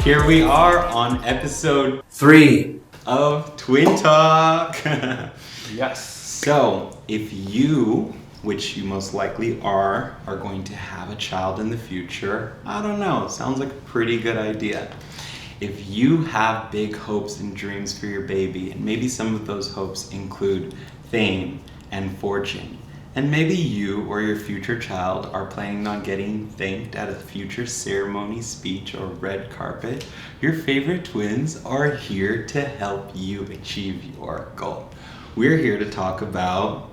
Here we are on episode 3 of Twin Talk. Yes. So, if you, which you most likely are going to have a child in the future, I don't know, sounds like a pretty good idea. If you have big hopes and dreams for your baby, and maybe some of those hopes include fame and fortune, and maybe you or your future child are planning on getting thanked at a future ceremony, speech, or red carpet, your favorite twins are here to help you achieve your goal. We're here to talk about,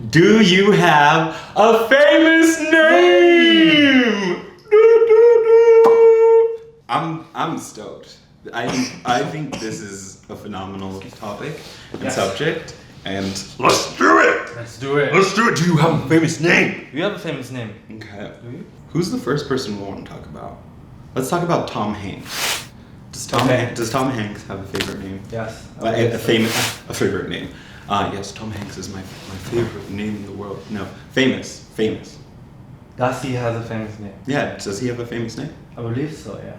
do you have a famous name? I'm stoked. I think this is a phenomenal topic and subject, and let's do it! Let's do it. Let's do it! Do you have a famous name? You have a famous name. Okay. Do you? Who's the first person we want to talk about? Let's talk about Tom Hanks. Does Tom Hanks have a favorite name? Yes. A favorite name. Yes, Tom Hanks is my favorite name in the world. No, famous. Does he have a famous name? Yeah, does he have a famous name? I believe so, yeah.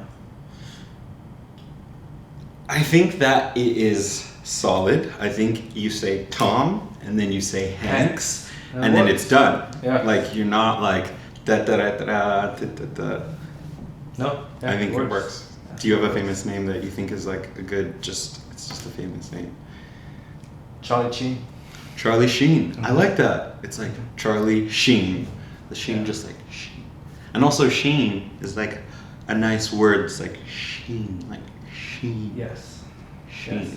I think that it is solid. I think you say Tom, and then you say Hanks, and then it's done. Yeah. Like, you're not like, da-da-da-da-da. No, yeah, I think it works. Yeah. Do you have a famous name that you think is like a good, it's just a famous name? Charlie Sheen. Charlie Sheen. Mm-hmm. I like that. It's like Charlie Sheen. The Sheen, just like Sheen. And also Sheen is like a nice word. It's like Sheen, like Sheen. Yes. Sheen. Yes.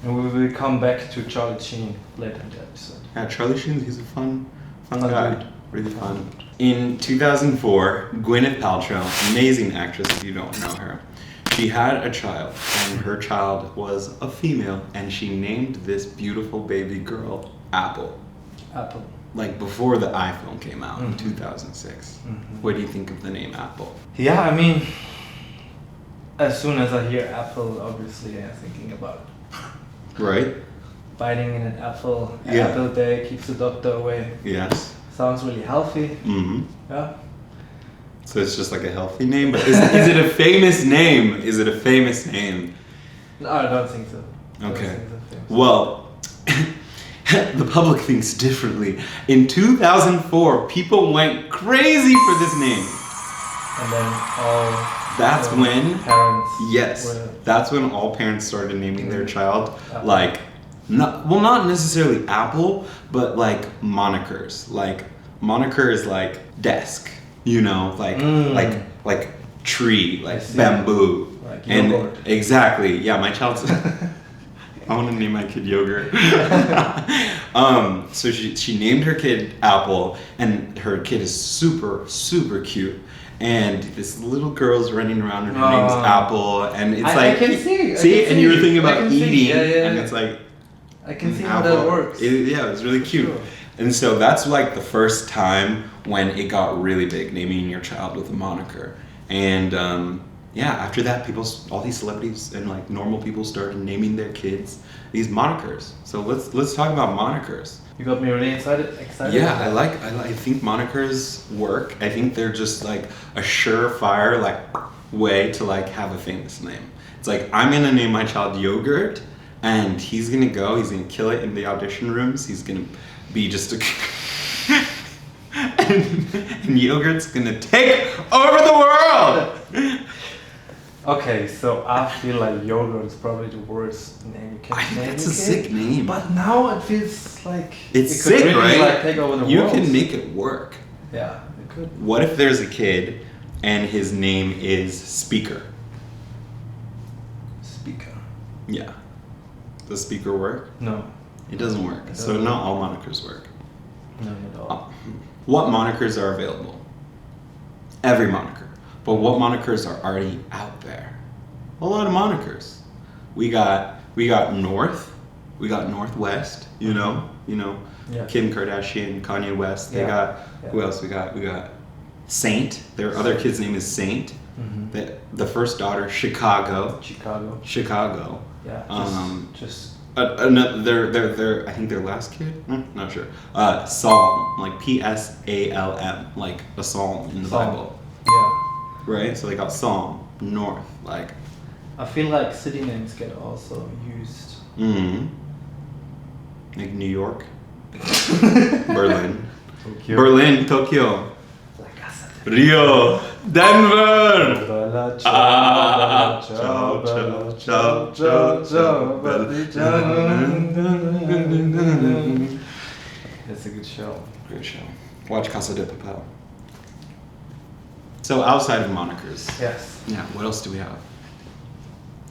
And we will come back to Charlie Sheen later in the episode. Yeah, Charlie Sheen, he's a fun Fun guy. dude. Really fun. In 2004, Gwyneth Paltrow, amazing actress if you don't know her, she had a child, and her child was a female, and she named this beautiful baby girl Apple. Apple. Like before the iPhone came out in Mm-hmm. 2006. Mm-hmm. What do you think of the name Apple? Yeah, I mean, as soon as I hear Apple, obviously I'm thinking about Right? biting in an apple. An Yeah. apple a day keeps the doctor away. Yes. Sounds really healthy. Mm-hmm. Yeah. So it's just like a healthy name, but is it a famous name? Is it a famous name? No, I don't think so. Okay. Well, the public thinks differently. In 2004, people went crazy for this name. And then all That's when, parents. yes, were- that's when all parents started naming their child Apple. like, not necessarily Apple, but like monikers. Like moniker is like desk, you know, like like tree, I like see. bamboo, Like and yogurt. exactly. Yeah, my child's. I want to name my kid yogurt. So she named her kid Apple, and her kid is super cute. And this little girl's running around, and her name's Apple, and it's I can see. See, and you were thinking about I can see. eating, Yeah. and it's like I can see how Apple. that works. Yeah, it's really cute. Sure. And so that's like the first time when it got really big, naming your child with a moniker. And yeah, after that, all these celebrities and like normal people started naming their kids these monikers. So let's talk about monikers. You got me really excited. Yeah, I think monikers work. I think they're just like a surefire like way to like have a famous name. It's like, I'm gonna name my child Yogurt, and he's gonna kill it in the audition rooms. He's gonna be just a and Yogurt's gonna take over the world. Okay, so I feel like yogurt is probably the worst name you can I think name that's a a kid. sick name. But now it feels like It's it could sick, really, right? Like, take over the You world. can make it work. Yeah, it could. What if there's a kid and his name is Speaker? Speaker. Yeah. Does Speaker work? No. It doesn't work. It So doesn't. not all monikers work. No, not at all. What monikers are available? Every moniker. But what monikers are already out there? A lot of monikers. We got North. We got Northwest. You know. Yeah. Kim Kardashian, Kanye West. They Yeah. got. Yeah. Who else? We got Saint. Their other kid's name is Saint. Mm-hmm. The first daughter, Chicago. Chicago. Yeah. Just Their I think their last kid, not sure. Psalm, like Psalm, like a psalm in the Psalm. Bible, Yeah. right? So they got Psalm, North, like I feel like city names get also used. Mm-hmm. Like New York. Berlin. Tokyo. Berlin, Tokyo. La Casa de Rio. Denver. Bella, Ah, ciao, bella, ciao, ciao, ciao, ciao, bella. It's a good show. Great show. Watch Casa de Papel. So outside of monikers, Yes. yeah, what else do we have?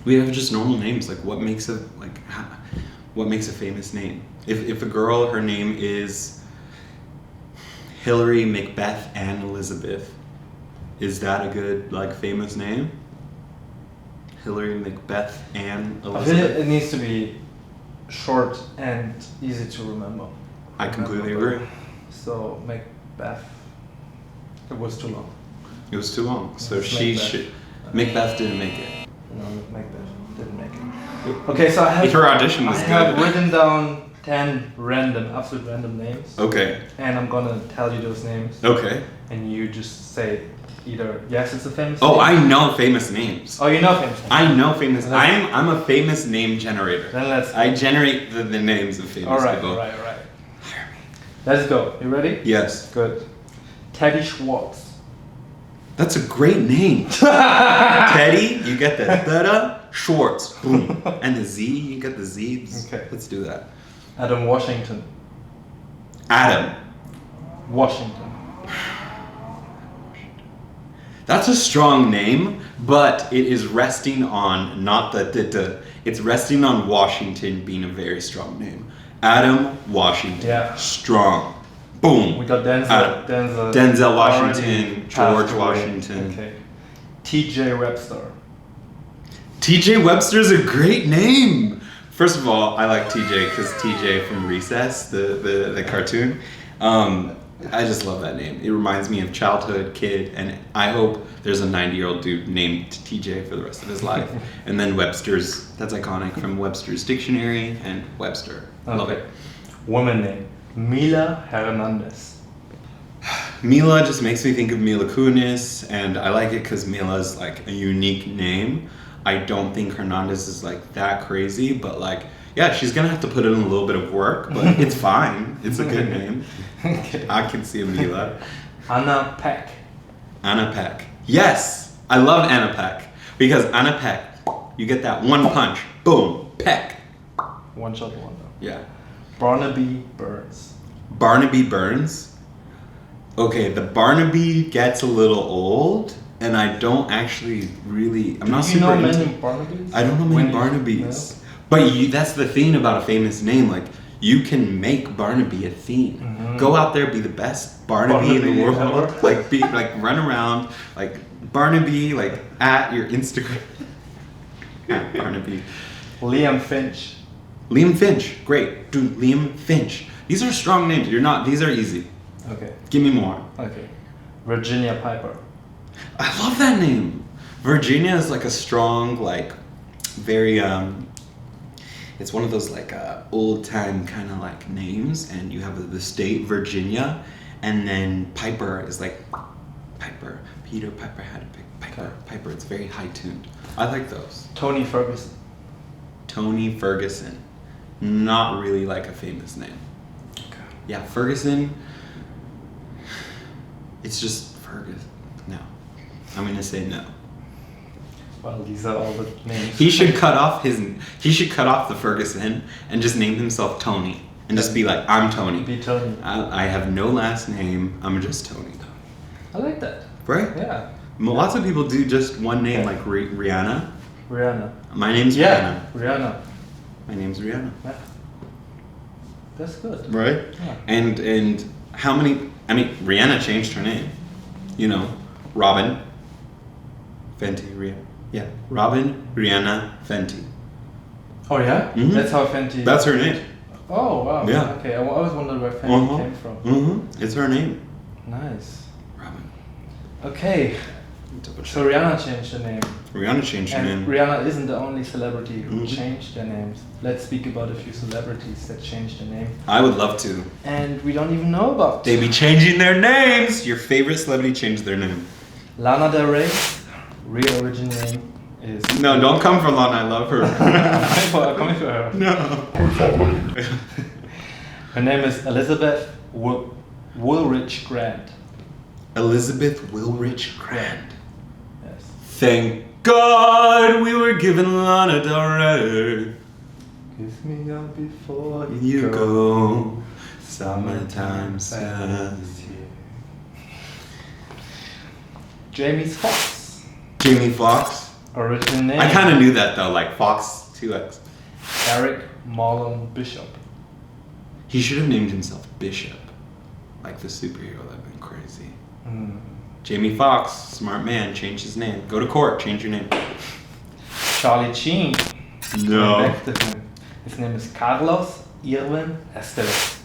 We have just normal names. Like what makes a what makes a famous name? If a girl, her name is Hillary Macbeth Ann Elizabeth, is that a good like famous name? Hillary Macbeth Ann I feel Elizabeth. it needs to be short and easy to remember. I completely agree. So Macbeth. It was too long. It was too long, so It's she Macbeth. should. Macbeth didn't make it. No, Macbeth didn't make it. Okay, so I have. Her audition was I have good. written down 10 absolute random names, Okay. and I'm gonna tell you those names, Okay. and you just say either yes, it's a famous. Oh, name. I know famous names. Oh, you know famous. Names. I know famous. Let's- I'm a famous name generator. Then let's. I generate the names of famous All right, people. all right, all right. Let's go. You ready? Yes. Good. Teddy Schwartz. That's a great name. Teddy, you get the da Schwartz. Boom. And the Z, you get the Z's. Okay. Let's do that. Adam Washington. Adam. Washington. That's a strong name, but it is resting on not the da. It's resting on Washington being a very strong name. Adam Washington. Yeah. Strong. Boom. We got Denzel. Adam. Denzel Washington, already George passed away. Washington. Okay. T.J. Webster. TJ Webster's a great name. First of all, I like TJ because TJ from Recess, the cartoon. I just love that name. It reminds me of childhood, kid, and I hope there's a 90-year-old dude named TJ for the rest of his life. And then Webster's, that's iconic from Webster's Dictionary and Webster. Love it. Woman name. Mila Hernandez. Mila just makes me think of Mila Kunis, and I like it because Mila's like a unique name. I don't think Hernandez is like that crazy, but like, yeah, she's gonna have to put in a little bit of work, but it's fine. It's a good name. Okay. I can see a Mila. Anna Peck. Anna Peck. Yes, I love Anna Peck because Anna Peck, you get that one punch, boom, Peck. One shot wonder. Yeah. Barnaby Burns. Barnaby Burns. Okay, the Barnaby gets a little old, and I don't actually really. I'm not Do you super know into. many Barnabys? I don't know many When- Barnabys. But that's the thing about a famous name. Like, you can make Barnaby a theme. Mhm. Go out there, be the best Barnaby in the Barnaby world. ever. Like, run around, like Barnaby, like at your Instagram. At Barnaby. Liam Finch. Liam Finch, great, dude. Liam Finch. These are strong names. These are easy. Okay. Give me more. Okay. Virginia Piper. I love that name. Virginia is like a strong, like, very it's one of those like old time kind of like names, and you have the state Virginia, and then Piper is like Piper. Peter Piper had a big Piper. Okay. Piper. It's very high tuned. I like those. Tony Ferguson. Tony Ferguson. Not really like a famous name. Okay. Yeah, Ferguson. It's just Ferguson. No, I'm gonna say no. Well, these are all the names. He should cut off the Ferguson and just name himself Tony and just be like, I'm Tony. Be Tony. I have no last name. I'm just Tony. I like that. Right? Yeah. Lots of people do just one name, like Rihanna. Rihanna. My name's Yeah. Rihanna. My name's Rihanna. Yeah. That's good. Right? Yeah. And how many? I mean, Rihanna changed her name. You know, Robin, Fenty, Rihanna. Yeah, Robin, Rihanna, Fenty. Oh yeah. Mhm. That's how Fenty. That's her name. Oh wow. Yeah. Okay. I always wondered where Fenty came from. It's her name. Nice. Robin. Okay. Double check. So Rihanna changed her name. Rihanna changed her And name. Rihanna isn't the only celebrity who Mhm. changed their names. Let's speak about a few celebrities that changed their name. I would love to. And we don't even know about. They be changing their names. Your favorite celebrity changed their name. Lana Del Rey, real origin name, is... No, don't come for Lana. I love her. I'm coming for her. No. Her name is Elizabeth Woolrich Grant. Elizabeth Woolrich Grant. Yes. Thank God we were given Lana Del Rey. Kiss me up before You go. Summertime says here. Jamie Foxx. Original name. I kind of knew that though, like Fox 2X. Eric Marlon Bishop. He should have named himself Bishop, like the superhero. That'd been crazy. Jamie Foxx, smart man, change his name. Go to court, change your name. Charlie Sheen. No. Back to him. His name is Carlos Irwin Esteves.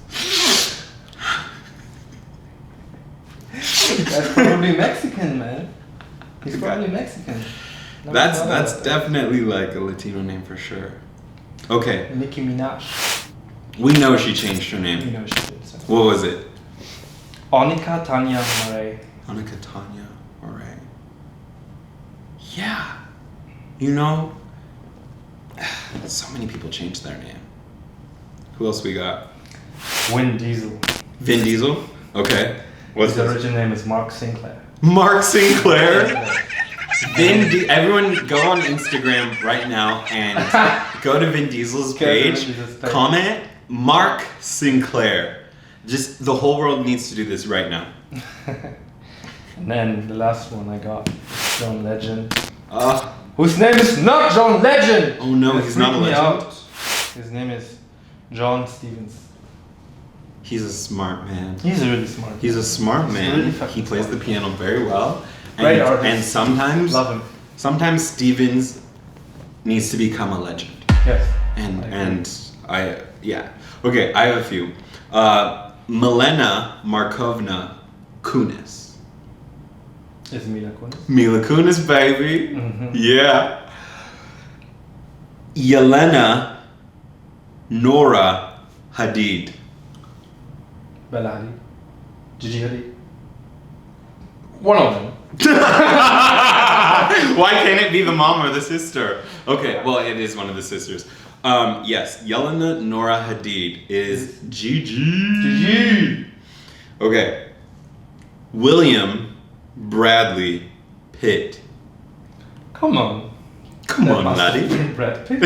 That's probably Mexican, man. He's probably Mexican. That's definitely like a Latino name for sure. Okay. Nicki Minaj. We know she changed her name. You know she did. So. What was it? Annika Tanya Murray. Annika Tanya Murray. Yeah. You know, so many people changed their name. Who else we got? Vin Diesel. Vin Diesel? Okay. What's His his original name is Mark Sinclair. Mark Sinclair? Go on Instagram right now and go to Vin Diesel's page. Comment Mark Sinclair. Just the whole world needs to do this right now. And then the last one I got, John Legend. Uh, Whose name is not John Legend! Oh no, he's not a freaked me legend. out. His name is John Stevens. He's a smart man. He's really smart. He's a smart man. really He fucking plays the smart. piano very well. Great artist. And sometimes Love him. sometimes Stevens needs to become a legend. Yes. Yeah. Okay, I have a few. Milena Markovna Kunis. Is Mila Kunis? Mila Kunis, baby. Mhm. Yeah. Yelena Nora Hadid. Bella Hadid. Gigi Hadid. One of them. Why can't it be the mom or the sister? Okay, well, it is one of the sisters. Yes, Yelena Nora Hadid is Gigi. Okay. William Bradley Pitt. Come on. Come on, That must laddie. have been Brad Pitt.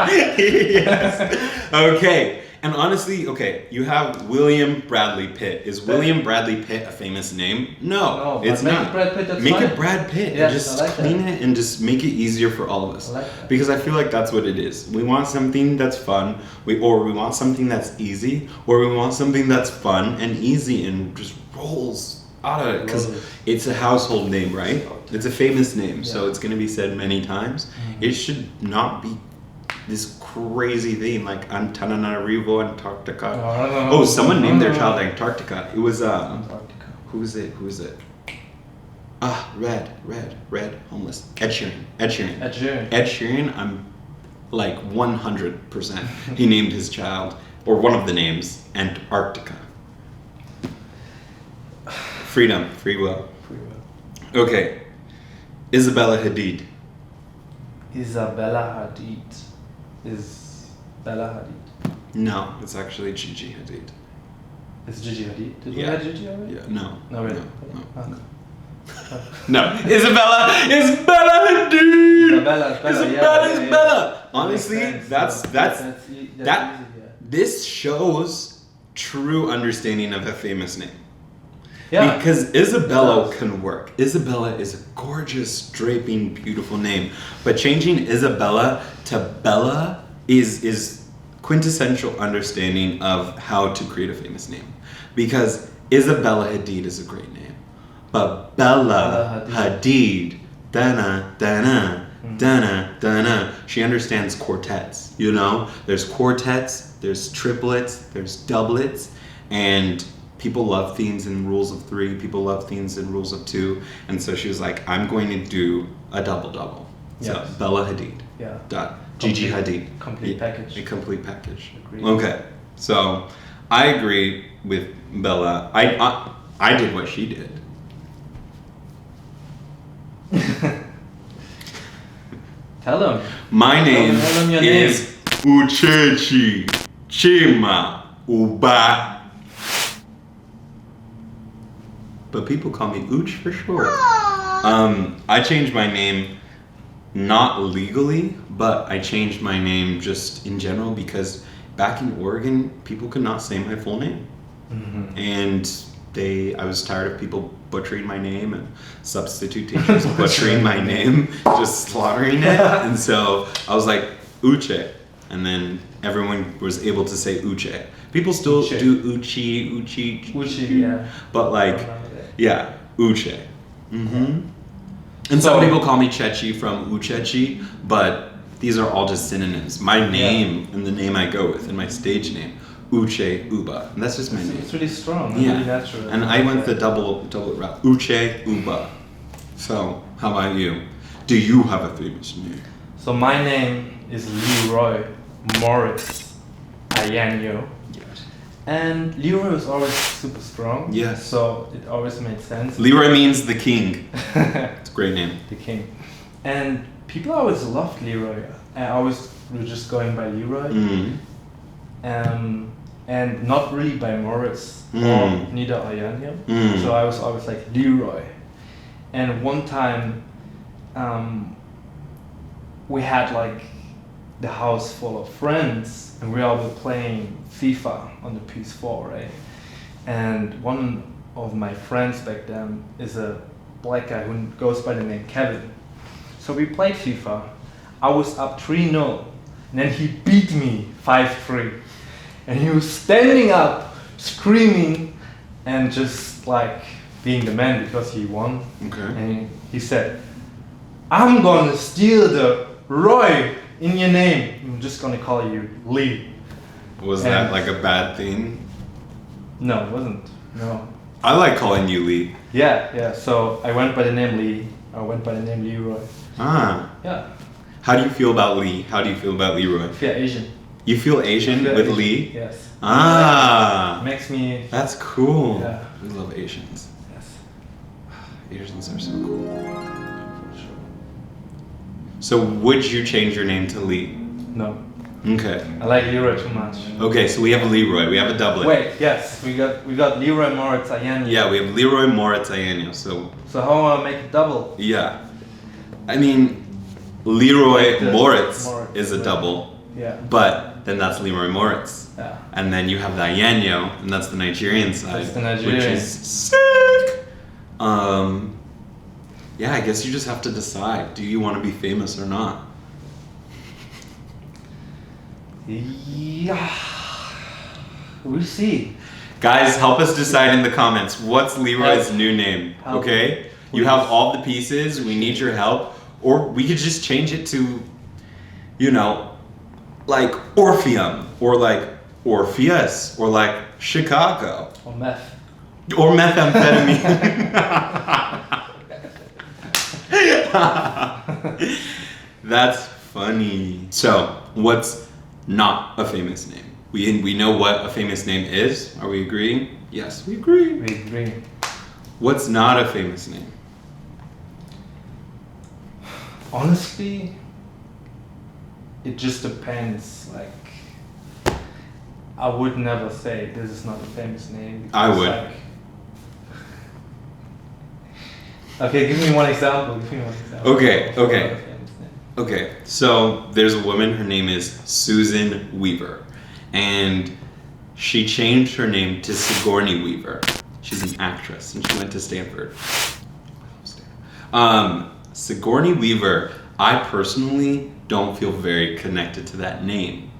Yes. Okay. And honestly, okay, you have William Bradley Pitt. Is William Bradley Pitt a famous name? No, it's but make not. it Brad Pitt, that's Make fine. it Brad Pitt. Yes, And just I like clean that. it and just make it easier for all of us. I like that. Because I feel like that's what it is. We want something that's fun, we want something that's easy, or we want something that's fun and easy and just rolls out of it. Because Rolls. it's a household name, right? It's a famous name, so Yeah. it's going to be said many times. It should not be this crazy thing like Antananarivo, Antarctica. No. Oh, someone named their child Antarctica. It was Antarctica. who is it? Red, homeless. Ed Sheeran. Ed Sheeran. Ed Sheeran, I'm like 100%. He named his child, or one of the names, Antarctica. Freedom, free will. Okay. Isabella Hadid. Isabella Hadid. Is Bella Hadid. No, it's actually Gigi Hadid. Is Gigi Hadid? Did we Yeah. have Gigi already? Yeah, no. No, really? No. Okay. No. Isabella Hadid! Isabella! Honestly, Makes sense. that's easy, that- yeah. this shows true understanding of a famous name. Yeah. Because Isabella It does. can work. Isabella is a gorgeous, draping, beautiful name. But changing Isabella to Bella is quintessential understanding of how to create a famous name. Because Isabella Hadid is a great name. But Bella Hadid, dana, dana, dana, dana. She understands quartets, you know? There's quartets, there's triplets, there's doublets, and people love themes in rules of 3, people love themes in rules of 2, and so she was like, I'm going to do a double-double. So, Yes. Bella Hadid. Yeah. Dot. Gigi Hadid. Complete package. A complete package. Agreed. Okay, so I agree with Bella. I did what she did. Tell them. My name Tell them your is Uchi Chima Uba. But people call me Uch for short. I changed my name not legally, but I changed my name just in general because back in Oregon, people could not say my full name. Mm-hmm. And I was tired of people butchering my name and substitute teachers butchering my name, just slaughtering it. And so I was like, Uche. And then everyone was able to say Uche. People still Uche. do Uchi. Uchi, yeah. But like, yeah, Uche. Mm-hmm. And So- some people call me Chechi from Uchechi, but these are all just synonyms. My name and the name I go with and my stage name, Uche Uba. And that's just my name. It's really strong. And Yeah. really natural. And I went the double route. Uche Uba. So, how about you? Do you have a famous name? So my name is Leroy Moritz Ayanyo. Yes. And Leroy was always super strong. Yes. So it always made sense. Leroy means the king. It's a great name. The king. And people always loved Leroy. I always were just going by Leroy. Mm. And not really by Moritz or Mm. neither Ayanyo. Mm. So I was always like Leroy. And one time we had like the house full of friends and we all were playing FIFA on the PS4, right? And one of my friends back then is a black guy who goes by the name Kevin. So we played FIFA. I was up 3-0 and then he beat me 5-3. And he was standing up, screaming and just like being the man because he won. Okay. And he said, I'm gonna steal the Roy in your name. I'm just gonna call you Lee. Was And- that like a bad thing? No, it wasn't. No. I like calling you Lee. Yeah. So I went by the name Lee. I went by the name Leroy. Ah. Yeah. How do you feel about Lee? How do you feel about Leroy? I feel Asian. You feel Asian I feel with Asian. Lee? Yes. Ah. Makes me. That's cool. Yeah. We love Asians. Yes. Asians are so cool. For sure. So would you change your name to Lee? No. Okay. I like Leroy too much. Okay, so we have Leroy. We have a doublet. Wait. Yes. We got Leroy Moritz Ayanyo. Yeah, we have Leroy Moritz Ayanyo. So So how I make it double? yeah. I mean, Leroy Like the Moritz Moritz, is a right. double, Yeah. but then that's Leroy Moritz. Yeah. And then you have the Ayanyo, and that's the Nigerian side, That's the Nigerian. which is sick. Yeah, I guess you just have to decide: do you want to be famous or not? Yeah. We'll see. Guys, help us decide in the comments. What's Leroy's Help. new name? Help. Okay, you Please. have all the pieces. We need your help, or we could just change it to, you know, like Orpheum, or like Orpheus, or like Chicago, Or meth. or methamphetamine. That's funny. So, what's not a famous name? We know what a famous name is. Are we agreeing? Yes, we agree. We agree. What's not a famous name? Honestly, it just depends. Like, I would never say this is not a famous name. I because, would. like- okay, give me one example. Okay, okay. Of a famous name. Okay, so there's a woman, her name is Susan Weaver, and she changed her name to Sigourney Weaver. She's an actress, and she went to Stanford. Sigourney Weaver, I personally don't feel very connected to that name.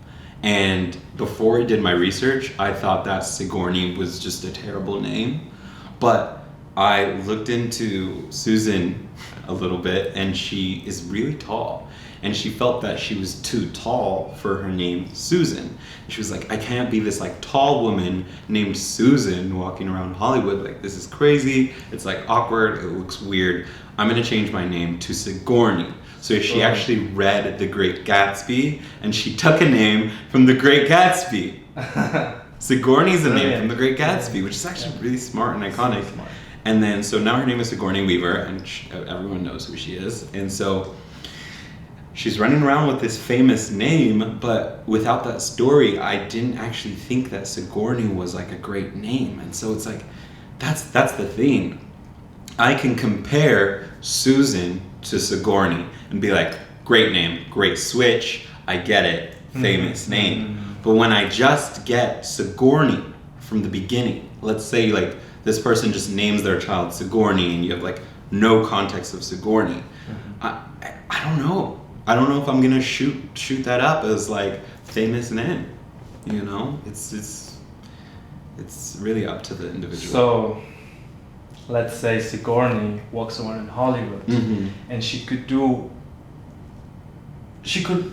And before I did my research, I thought that Sigourney was just a terrible name. But I looked into Susan a little bit, and she is really tall. And she felt that she was too tall for her name, Susan. She was like, I can't be this like tall woman named Susan walking around Hollywood. Like, this is crazy. It's like awkward. It looks weird. I'm gonna change my name to Sigourney. So she actually read The Great Gatsby, and she took a name from The Great Gatsby. Sigourney's a name from The Great Gatsby, which is actually really smart and iconic. Smart. And then, so now her name is Sigourney Weaver, and everyone knows who she is. And so she's running around with this famous name, but without that story, I didn't actually think that Sigourney was like a great name. And so it's like, that's the thing. I can compare Susan to Sigourney and be like, great name, great switch, I get it, famous name. But when I just get Sigourney from the beginning, let's say like this person just names their child Sigourney and you have like no context of Sigourney, I don't know. I don't know if I'm gonna shoot that up as like famous name. You know, it's really up to the individual. So, let's say Sigourney walks around in Hollywood, and she could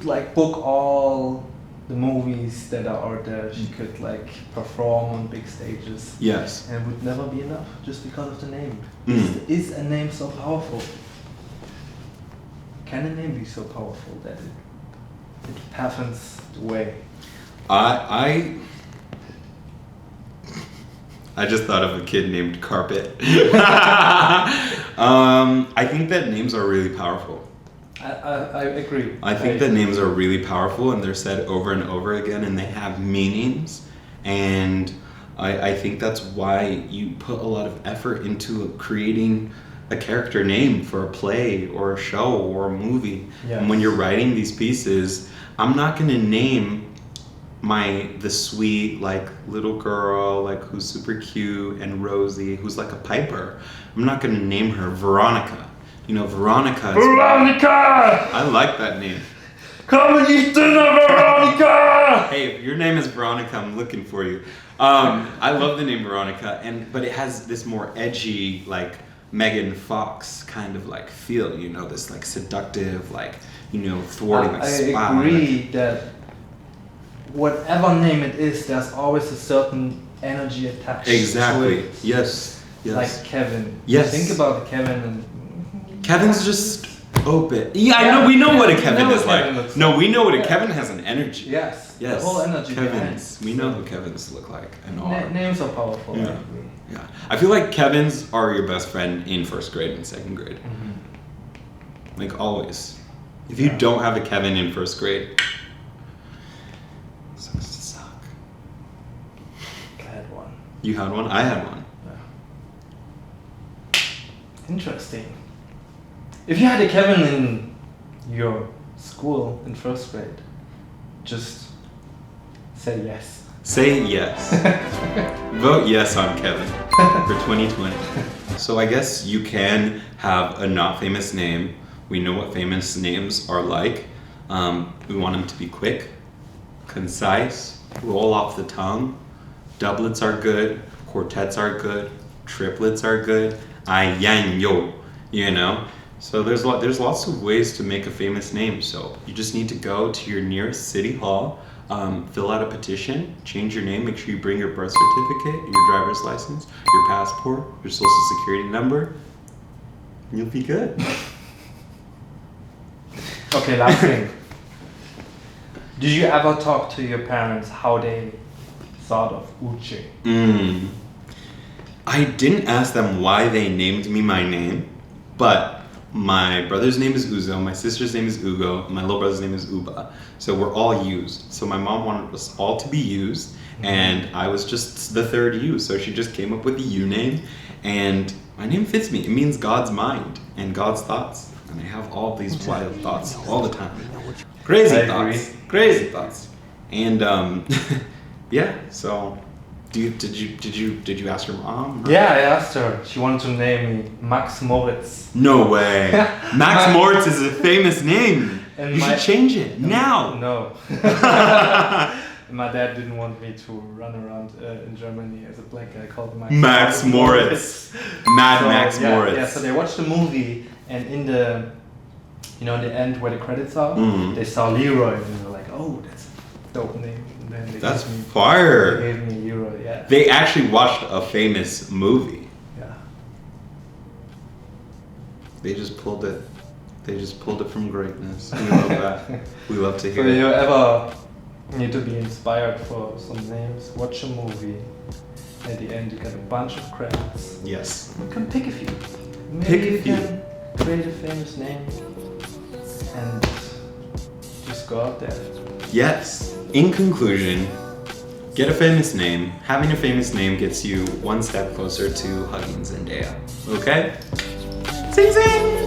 like book all the movies that are out there. She could like perform on big stages. Yes. And it would never be enough just because of the name. Is a name so powerful? Can a name be so powerful that it happens the way? I just thought of a kid named Carpet. I think that names are really powerful. I agree. I think that names are really powerful and they're said over and over again and they have meanings. And I think that's why you put a lot of effort into creating a character name for a play or a show or a movie. Yes. And when you're writing these pieces, I'm not going to name the sweet like little girl like who's super cute and rosy, who's like a piper. I'm not going to name her Veronica. You know, Veronica. Veronica! I like that name. Come and eat dinner, Veronica! Hey, if your name is Veronica, I'm looking for you. I love the name Veronica, but it has this more edgy, like Megan Fox kind of like feel. You know, this like seductive, like thwarting a spy. I agree that whatever name it is, there's always a certain energy attached Exactly. to it. Yes. Like Kevin. Yes. Think about Kevin and Kevin's just open. Yeah, I know. We know what a Kevin is like. No, we know what a Yeah. Kevin has an energy. Yes. Yes. The whole energy Kevin's. behind. We know who Kevin's look like and are. Names are powerful. Yeah. I agree. Yeah. I feel like Kevin's are your best friend in first grade and second grade. Like always. If you don't have a Kevin in first grade, it sucks to suck. I had one. You had one? I had one. Yeah. Interesting. If you had a Kevin in your school in first grade, just say yes. Say yes. Vote yes on Kevin for 2020. So I guess you can have a not famous name. We know what famous names are like. We want them to be quick, concise, roll off the tongue. Doublets are good, quartets are good, triplets are good. Ai yang yo, you know. So there's lots of ways to make a famous name. So you just need to go to your nearest city hall, fill out a petition, change your name, make sure you bring your birth certificate, your driver's license, your passport, your social security number, and you'll be good. Okay, last thing. Did you ever talk to your parents how they thought of Uchi? I didn't ask them why they named me my name, but my brother's name is Uzo, my sister's name is Ugo, my little brother's name is Uba. So we're all used. So my mom wanted us all to be used, and I was just the third U. So she just came up with the U name, and my name fits me. It means God's mind and God's thoughts. And I have all these wild thoughts all the time. Crazy thoughts. And yeah, so did you ask your mom? Yeah, I asked her. She wanted to name me Max Moritz. No way. Max Moritz is a famous name. And you should change it now. No. My dad didn't want me to run around in Germany as a black guy called Max Moritz. Max Moritz. Yeah, so they watched the movie, and in the in the end where the credits are, they saw Leroy, and they were like, "Oh, that's a dope name." And then that's fire. They gave me Leroy. Yeah. They actually watched a famous movie. Yeah. They just pulled it. They just pulled it from greatness. We love that. We love to hear So it. you ever need to be inspired for some names? Watch a movie. At the end, you get a bunch of credits. Yes. You can pick a few. Maybe Pick a you few. can create a famous name and just go out there. Yes. In conclusion, get a famous name. Having a famous name gets you one step closer to hugging Zendaya. Okay? Sing sing!